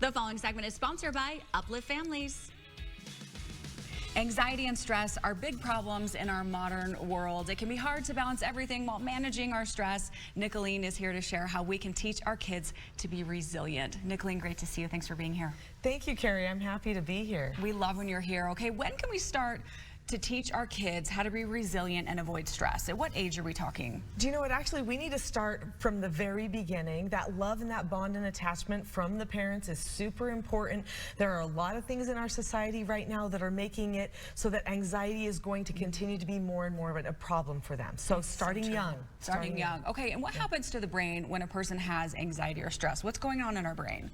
The following segment is sponsored by Uplift Families. Anxiety and stress are big problems in our modern world. It can be hard to balance everything while managing our stress. Nicholeen is here to share how we can teach our kids to be resilient. Nicholeen, great to see you. Thanks for being here. Thank you, Kari. I'm happy to be here. We love when you're here. Okay, when can we start to teach our kids how to be resilient and avoid stress? At what age are we talking? Do you know what? Actually, we need to start from the very beginning. That love and that bond and attachment from the parents is super important. There are a lot of things in our society right now that are making it so that anxiety is going to continue to be more and more of a problem for them. So starting young. Starting young. Okay, and what happens to the brain when a person has anxiety or stress? What's going on in our brain?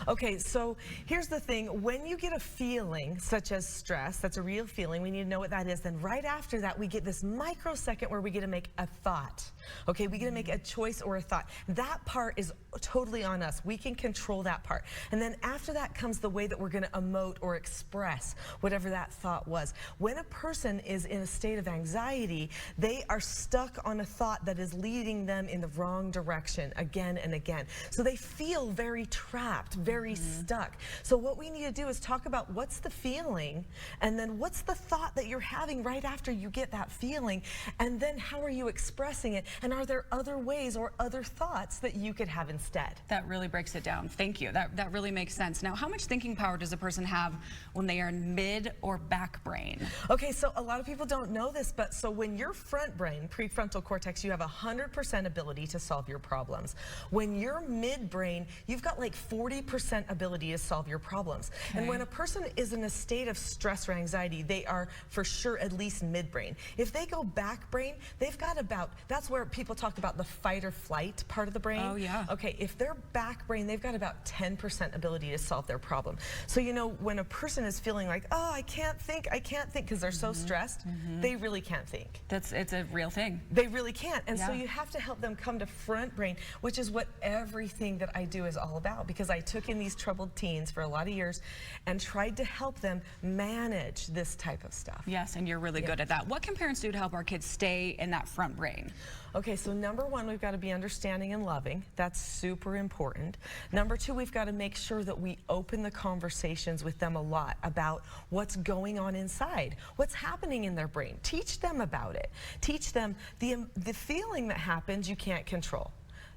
Okay, so here's the thing. When you get a feeling such as stress, that's a real feeling, we need to know what that is. Then right after that, we get this microsecond where we get to make a thought. Okay, we get to make a choice or a thought. That part is totally on us. We can control that part. And then after that comes the way that we're going to emote or express whatever that thought was. When a person is in a state of anxiety, they are stuck on a thought that is leading them in the wrong direction again and again. So they feel very trapped, very stuck. So what we need to do is talk about what's the feeling, and then what's the thought that you're having right after you get that feeling, and then how are you expressing it, and are there other ways or other thoughts that you could have instead? That really breaks it down. Thank you. That really makes sense. Now, how much thinking power does a person have when they are in mid or back brain? Okay, so a lot of people don't know this, but so when you're front brain, prefrontal cortex, you have 100% ability to solve your problems. When you're midbrain, you've got like 40% ability to solve your problems. Okay. And when a person is in a state of stress or anxiety, they are for sure at least midbrain. If they go back brain, they've got about, that's where people talk about the fight or flight part of the brain. Oh yeah. Okay, if they're back brain, they've got about 10% ability to solve their problem. So you know, when a person is feeling like, oh, I can't think, because they're so stressed, they really can't think. It's a real thing. They really can't. And so you have to help them come to front brain, which is what everything that I do is all about, because I took in these troubled teens for a lot of years and tried to help them manage this type of stuff. Yes, and you're really good at that. What can parents do to help our kids stay in that front brain? Okay, so number one, we've got to be understanding and loving. That's super important. Number two, we've got to make sure that we open the conversations with them a lot about what's going on inside, what's happening in their brain. Teach them about it. Teach them the feeling that happens you can't control.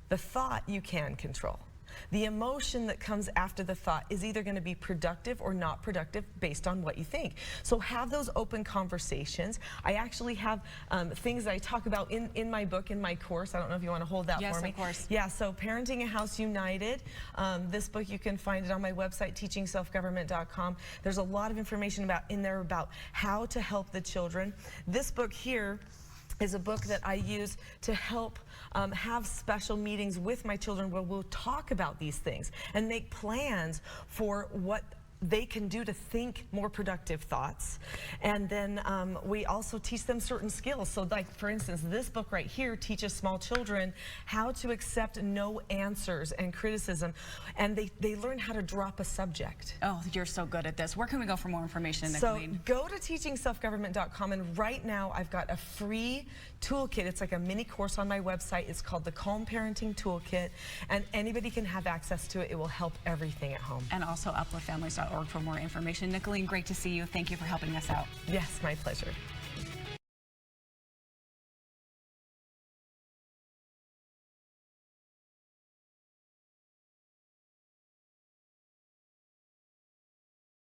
The thought you can control. The emotion that comes after the thought is either going to be productive or not productive based on what you think. So have those open conversations. I actually have things that I talk about in my book, in my course. I don't know if you want to hold that for me. Yes, of course. Yeah, so Parenting a House United. This book, you can find it on my website, teachingselfgovernment.com. There's a lot of information in there about how to help the children. This book here is a book that I use to help have special meetings with my children where we'll talk about these things and make plans for what they can do to think more productive thoughts. And then we also teach them certain skills. So like, for instance, this book right here teaches small children how to accept no answers and criticism. And they learn how to drop a subject. Oh, you're so good at this. Where can we go for more information, Nicholeen? So go to teachingselfgovernment.com, and right now I've got a free toolkit. It's like a mini course on my website. It's called the Calm Parenting Toolkit, and anybody can have access to it. It will help everything at home. And also upliftfamilies.org for more information. Nicholeen, great to see you. Thank you for helping us out. Yes, my pleasure.